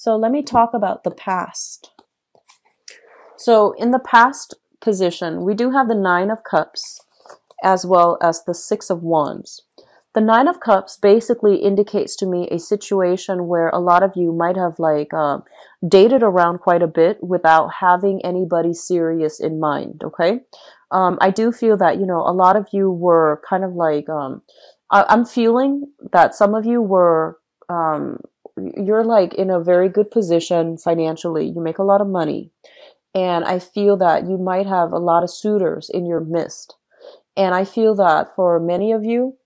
So let me talk about the past. So in the past position, we do have the Nine of Cups as well as the Six of Wands. The Nine of Cups basically indicates to me a situation where a lot of you might have dated around quite a bit without having anybody serious in mind. Okay. I do feel that, a lot of you were kind of I'm feeling that some of you were, you're like in a very good position financially. You make a lot of money. And I feel that you might have a lot of suitors in your midst. And I feel that for many of you,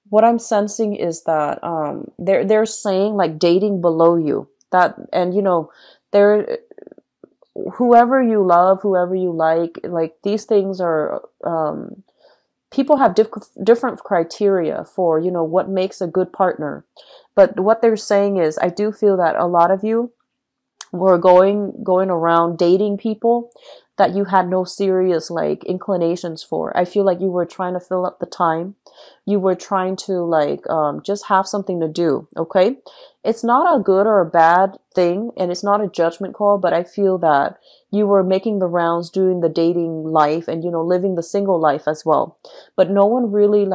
what I'm sensing is that they're saying like dating below you. That, and they're, whoever you love, whoever you like these things are people have different criteria for what makes a good partner. But what they're saying is, I do feel that a lot of you were going around dating people that you had no serious inclinations for. I feel like you were trying to fill up the time. You were trying to just have something to do. Okay. It's not a good or a bad thing, and it's not a judgment call, but I feel that you were making the rounds, doing the dating life and, living the single life as well. But no one really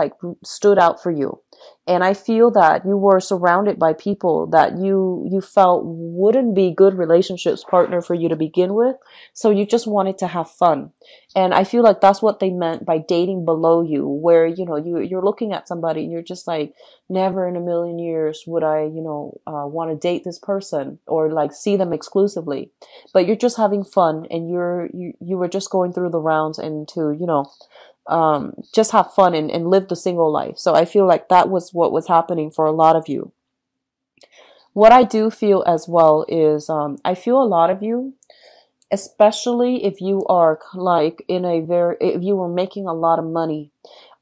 stood out for you. And I feel that you were surrounded by people that you felt wouldn't be good relationships partner for you to begin with. So you just wanted to have fun. And I feel like that's what they meant by dating below you, where, you're looking at somebody and you're just like, never in a million years would I, want to date this person or see them exclusively. But you're just having fun, and you were just going through the rounds and to, just have fun and live the single life. So I feel like that was what was happening for a lot of you. What I do feel as well is, I feel a lot of you, especially if you are if you were making a lot of money,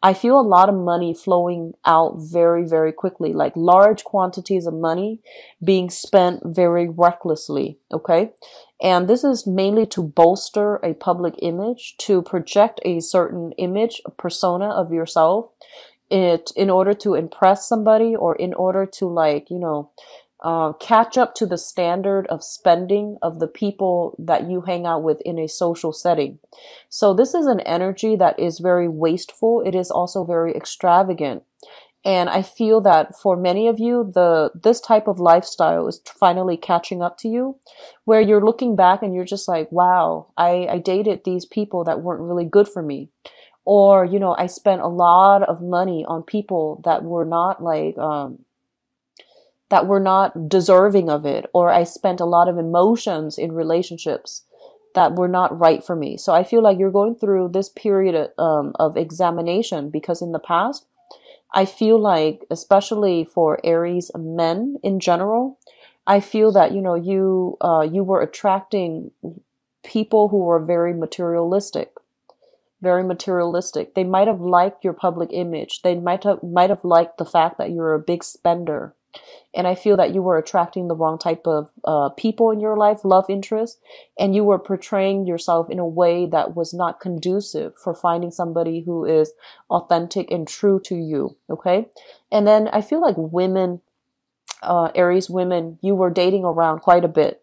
I feel a lot of money flowing out very, very quickly, like large quantities of money being spent very recklessly. Okay. And this is mainly to bolster a public image, to project a certain image, a persona of yourself, in order to impress somebody, or in order to catch up to the standard of spending of the people that you hang out with in a social setting. So this is an energy that is very wasteful. It is also very extravagant. And I feel that for many of you, this type of lifestyle is finally catching up to you, where you're looking back and you're just like, wow, I dated these people that weren't really good for me. Or, I spent a lot of money on people that were not that were not deserving of it. Or I spent a lot of emotions in relationships that were not right for me. So I feel like you're going through this period of examination, because in the past, I feel like, especially for Aries men in general, I feel that, you were attracting people who were very materialistic. Very materialistic. They might have liked your public image. They might have liked the fact that you're a big spender. And I feel that you were attracting the wrong type of people in your life, love interest, and you were portraying yourself in a way that was not conducive for finding somebody who is authentic and true to you. Okay. And then I feel like women, Aries women, you were dating around quite a bit.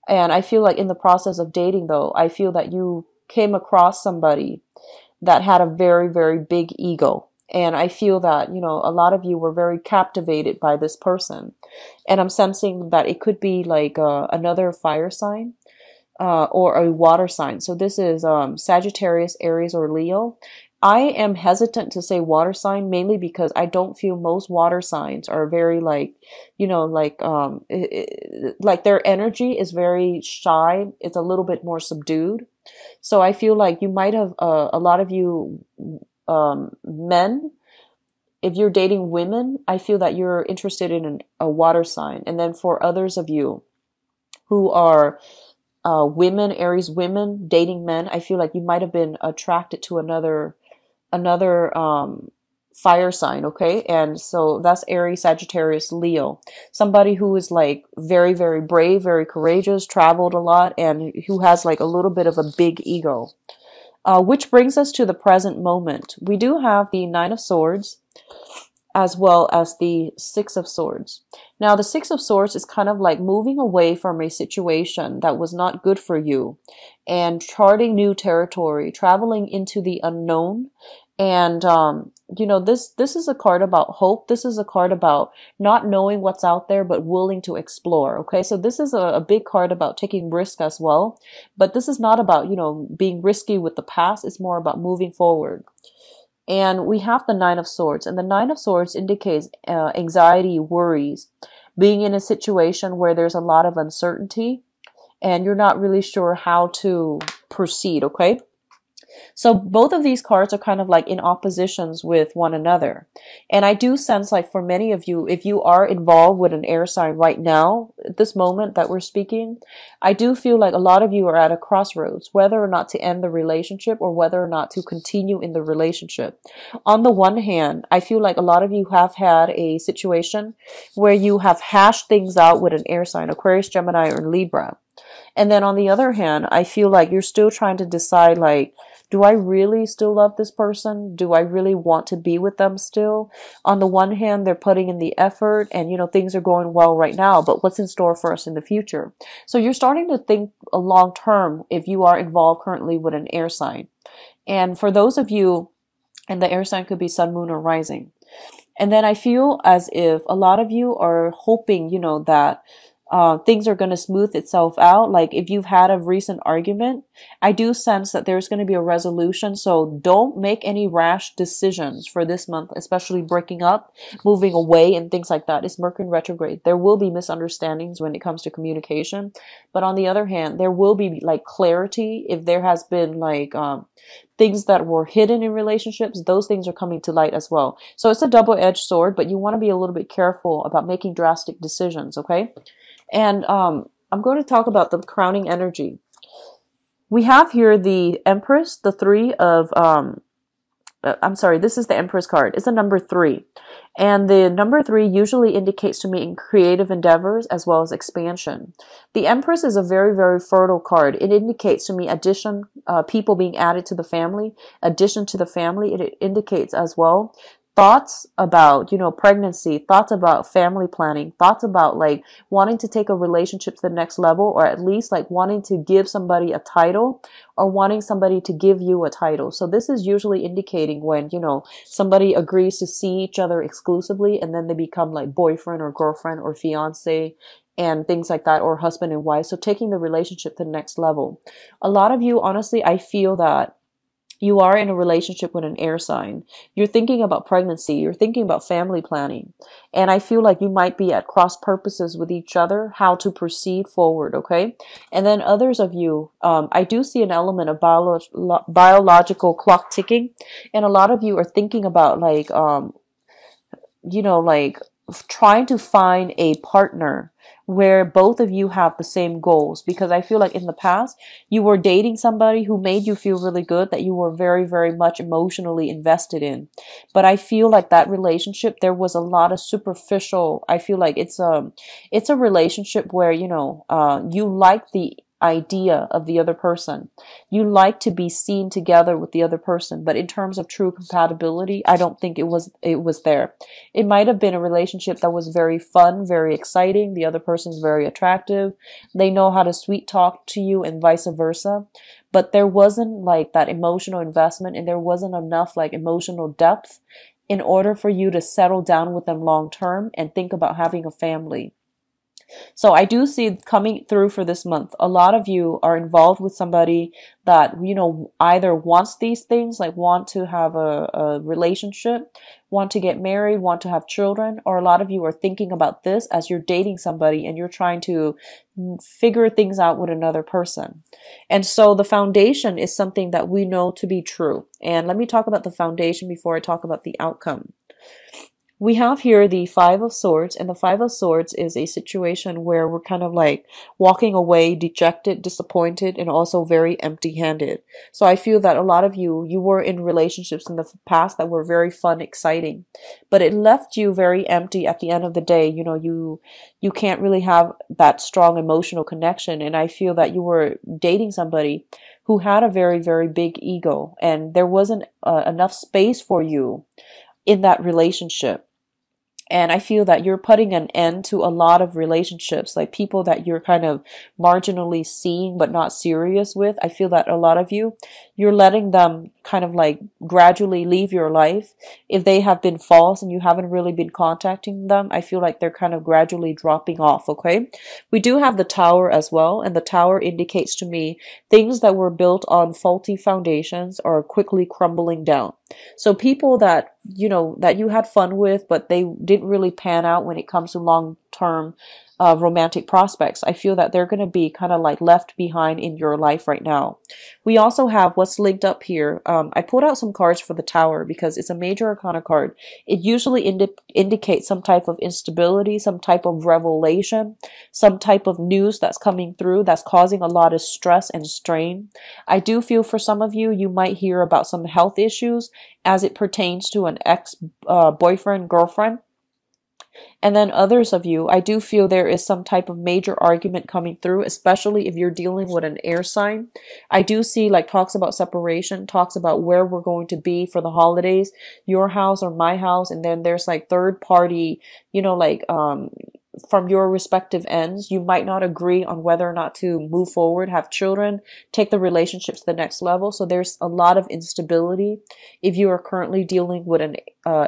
And I feel like in the process of dating, though, I feel that you came across somebody that had a very, very big ego. And I feel that, a lot of you were very captivated by this person. And I'm sensing that it could be another fire sign, or a water sign. So this is, Sagittarius, Aries, or Leo. I am hesitant to say water sign, mainly because I don't feel most water signs are very their energy is very shy. It's a little bit more subdued. So I feel like you might have, a lot of you, men, if you're dating women, I feel that you're interested in a water sign. And then for others of you who are women, Aries women, dating men, I feel like you might have been attracted to another fire sign. Okay. And so that's Aries, Sagittarius, Leo. Somebody who is very, very brave, very courageous, traveled a lot, and who has a little bit of a big ego. Which brings us to the present moment. We do have the Nine of Swords. as well as the Six of Swords. Now, the Six of Swords is kind of like moving away from a situation that was not good for you and charting new territory, traveling into the unknown. And, this is a card about hope. This is a card about not knowing what's out there, but willing to explore. Okay. So this is a big card about taking risk as well. But this is not about, being risky with the past. It's more about moving forward. And we have the Nine of Swords, and the Nine of Swords indicates anxiety, worries, being in a situation where there's a lot of uncertainty and you're not really sure how to proceed, okay? So both of these cards are kind of like in oppositions with one another. And I do sense like for many of you, if you are involved with an air sign right now, at this moment that we're speaking, I do feel like a lot of you are at a crossroads, whether or not to end the relationship or whether or not to continue in the relationship. On the one hand, I feel like a lot of you have had a situation where you have hashed things out with an air sign, Aquarius, Gemini, or Libra. And then on the other hand, I feel like you're still trying to decide like, do I really still love this person? Do I really want to be with them still? On the one hand, they're putting in the effort and, things are going well right now, but what's in store for us in the future? So you're starting to think long term if you are involved currently with an air sign. And for those of you, and the air sign could be sun, moon, or rising. And then I feel as if a lot of you are hoping, that things are going to smooth itself out. Like if you've had a recent argument, I do sense that there's going to be a resolution. So don't make any rash decisions for this month, especially breaking up, moving away, and things like that. It's Mercury in retrograde. There will be misunderstandings when it comes to communication. But on the other hand, there will be like clarity if there has been like things that were hidden in relationships. Those things are coming to light as well. So it's a double-edged sword, but you want to be a little bit careful about making drastic decisions, okay? And I'm going to talk about the crowning energy. We have here the Empress, the three of, this is the Empress card. It's a number 3. And the number 3 usually indicates to me in creative endeavors as well as expansion. The Empress is a very, very fertile card. It indicates to me addition, people being added to the family, addition to the family. It indicates as well thoughts about, pregnancy, thoughts about family planning, thoughts about like wanting to take a relationship to the next level, or at least like wanting to give somebody a title or wanting somebody to give you a title. So this is usually indicating when, somebody agrees to see each other exclusively and then they become like boyfriend or girlfriend or fiance and things like that, or husband and wife. So taking the relationship to the next level. A lot of you, honestly, I feel that you are in a relationship with an air sign. You're thinking about pregnancy. You're thinking about family planning. And I feel like you might be at cross purposes with each other, how to proceed forward, okay? And then others of you, I do see an element of biological clock ticking. And a lot of you are thinking about like, like trying to find a partner where both of you have the same goals, because I feel like in the past you were dating somebody who made you feel really good, that you were very, very much emotionally invested in. But I feel like that relationship, there was a lot of superficial, I feel like it's a relationship where, you like the idea of the other person. You like to be seen together with the other person, but in terms of true compatibility, I don't think it was there. It might have been a relationship that was very fun, very exciting. The other person's very attractive. They know how to sweet talk to you and vice versa. But there wasn't like that emotional investment, and there wasn't enough like emotional depth in order for you to settle down with them long term and think about having a family. So I do see coming through for this month, a lot of you are involved with somebody that, either wants these things, like want to have a relationship, want to get married, want to have children, or a lot of you are thinking about this as you're dating somebody and you're trying to figure things out with another person. And so the foundation is something that we know to be true. And let me talk about the foundation before I talk about the outcome. We have here the Five of Swords, and the Five of Swords is a situation where we're kind of like walking away dejected, disappointed, and also very empty-handed. So I feel that a lot of you were in relationships in the past that were very fun, exciting, but it left you very empty at the end of the day. You can't really have that strong emotional connection, and I feel that you were dating somebody who had a very, very big ego, and there wasn't enough space for you in that relationship. And I feel that you're putting an end to a lot of relationships, like people that you're kind of marginally seeing but not serious with. I feel that a lot of you're letting them kind of like gradually leave your life. If they have been false and you haven't really been contacting them, I feel like they're kind of gradually dropping off, okay? We do have the Tower as well, and the Tower indicates to me things that were built on faulty foundations are quickly crumbling down. So people that, that you had fun with, but they didn't really pan out when it comes to long-term romantic prospects, I feel that they're going to be kind of like left behind in your life right now. We also have what's linked up here. I pulled out some cards for the Tower because it's a major arcana card. It usually indicates some type of instability, some type of revelation, some type of news that's coming through that's causing a lot of stress and strain. I do feel for some of you, you might hear about some health issues as it pertains to an ex-boyfriend, girlfriend. And then others of you, I do feel there is some type of major argument coming through, especially if you're dealing with an air sign. I do see like talks about separation, talks about where we're going to be for the holidays, your house or my house. And then there's like third party, from your respective ends, you might not agree on whether or not to move forward, have children, take the relationship to the next level. So there's a lot of instability if you are currently dealing with an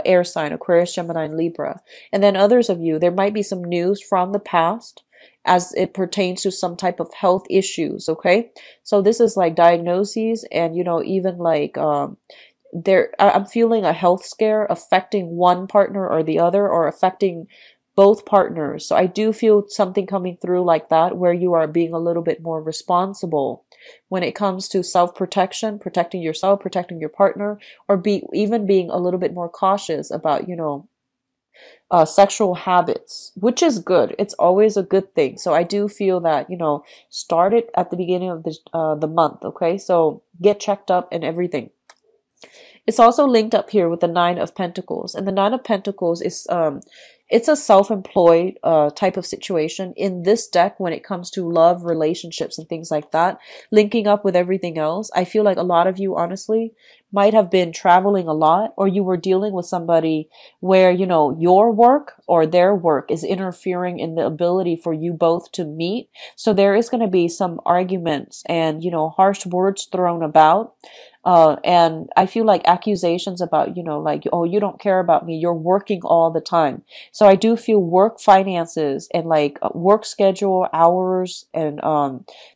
air sign, Aquarius, Gemini, and Libra. And then others of you, there might be some news from the past as it pertains to some type of health issues, okay? So this is like diagnoses and, even like I'm feeling a health scare affecting one partner or the other, or affecting both partners. So I do feel something coming through like that, where you are being a little bit more responsible when it comes to self-protection, protecting yourself, protecting your partner, or even being a little bit more cautious about, sexual habits, which is good. It's always a good thing. So I do feel that, start it at the beginning of the month. Okay. So get checked up and everything. It's also linked up here with the Nine of Pentacles, and the Nine of Pentacles is it's a self-employed type of situation in this deck when it comes to love, relationships, and things like that, linking up with everything else. I feel like a lot of you, honestly, might have been traveling a lot, or you were dealing with somebody where, your work or their work is interfering in the ability for you both to meet. So there is going to be some arguments and, harsh words thrown about. And I feel like accusations about, oh, you don't care about me. You're working all the time. So I do feel work finances and like work schedule, hours, and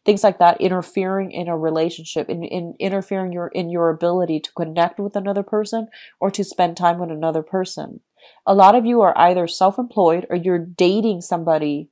things like that interfering in a relationship, in interfering in your ability to connect with another person or to spend time with another person. A lot of you are either self-employed or you're dating somebody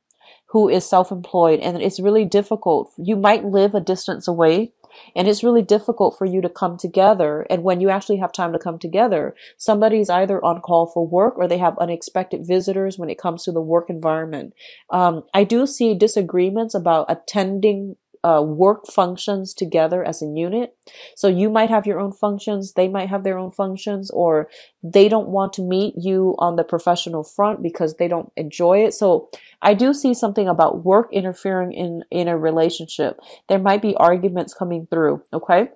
who is self-employed, and it's really difficult. You might live a distance away, and it's really difficult for you to come together. And when you actually have time to come together, somebody's either on call for work or they have unexpected visitors when it comes to the work environment. I do see disagreements about attending work functions together as a unit. So you might have your own functions, they might have their own functions, or they don't want to meet you on the professional front because they don't enjoy it. So I do see something about work interfering in a relationship. There might be arguments coming through, okay?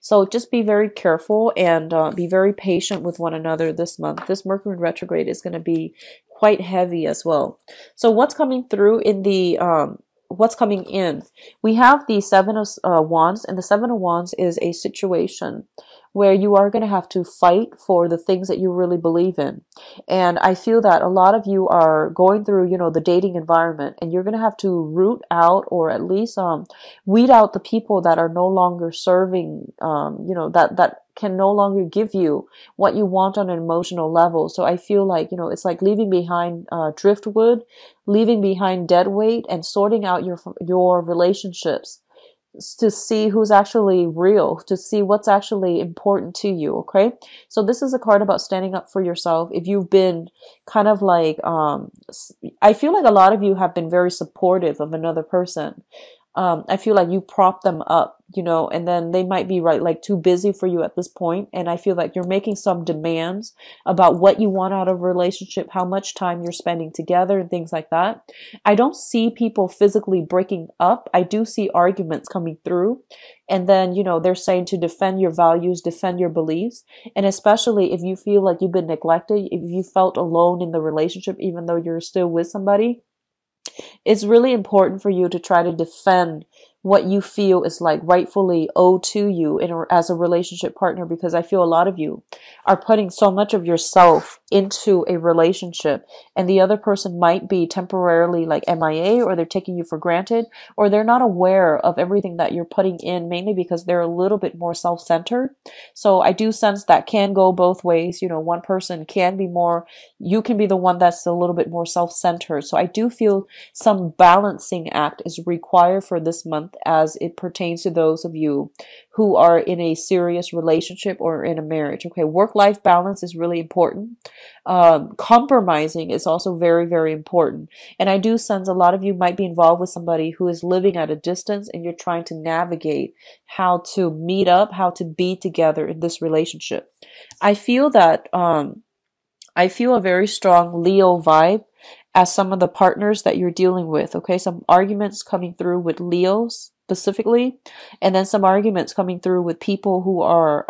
So just be very careful and be very patient with one another this month. This Mercury retrograde is going to be quite heavy as well. So what's coming through in the what's coming in? We have the Seven of Wands, and the Seven of Wands is a situation where you are going to have to fight for the things that you really believe in. And I feel that a lot of you are going through, the dating environment, and you're going to have to root out, or at least weed out the people that are no longer serving, that can no longer give you what you want on an emotional level. So I feel like, it's like leaving behind driftwood, leaving behind dead weight, and sorting out your relationships to see who's actually real, to see what's actually important to you, okay? So this is a card about standing up for yourself. If you've been kind of like, I feel like a lot of you have been very supportive of another person. I feel like you prop them up, and then they might be like too busy for you at this point. And I feel like you're making some demands about what you want out of a relationship, how much time you're spending together and things like that. I don't see people physically breaking up. I do see arguments coming through. And then, they're saying to defend your values, defend your beliefs. And especially if you feel like you've been neglected, if you felt alone in the relationship, even though you're still with somebody, it's really important for you to try to defend what you feel is like rightfully owed to you as a relationship partner, because I feel a lot of you are putting so much of yourself into a relationship, and the other person might be temporarily like MIA, or they're taking you for granted, or they're not aware of everything that you're putting in, mainly because they're a little bit more self-centered. So I do sense that can go both ways. One person can be more, you can be the one that's a little bit more self-centered. So I do feel some balancing act is required for this month as it pertains to those of you who are in a serious relationship or in a marriage. Okay, work-life balance is really important. Compromising is also very, very important. And I do sense a lot of you might be involved with somebody who is living at a distance, and you're trying to navigate how to meet up, how to be together in this relationship. I feel that I feel a very strong Leo vibe as some of the partners that you're dealing with. Okay, some arguments coming through with Leos specifically, and then some arguments coming through with people who are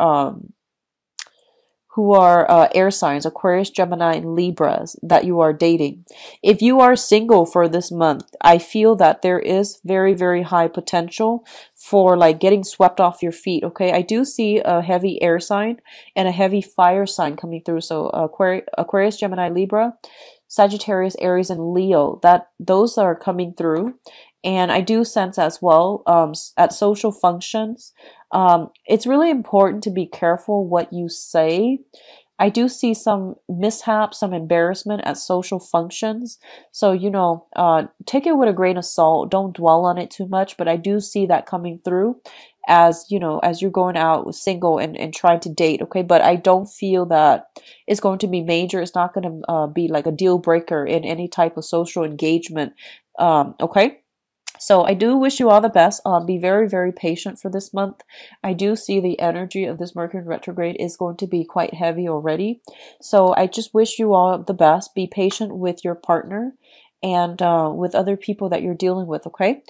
air signs, Aquarius, Gemini, and Libras, that you are dating. If you are single for this month, I feel that there is very, very high potential for like getting swept off your feet. Okay, I do see a heavy air sign and a heavy fire sign coming through. So Aquarius, Gemini, Libra, Sagittarius, Aries, and Leo, that those are coming through. And I do sense as well, at social functions, it's really important to be careful what you say. I do see some mishaps, some embarrassment at social functions. So, take it with a grain of salt. Don't dwell on it too much. But I do see that coming through as, as you're going out single and trying to date. Okay. But I don't feel that it's going to be major. It's not going to be like a deal breaker in any type of social engagement. Okay. So I do wish you all the best. Be very, very patient for this month. I do see the energy of this Mercury retrograde is going to be quite heavy already. So I just wish you all the best. Be patient with your partner and with other people that you're dealing with, okay?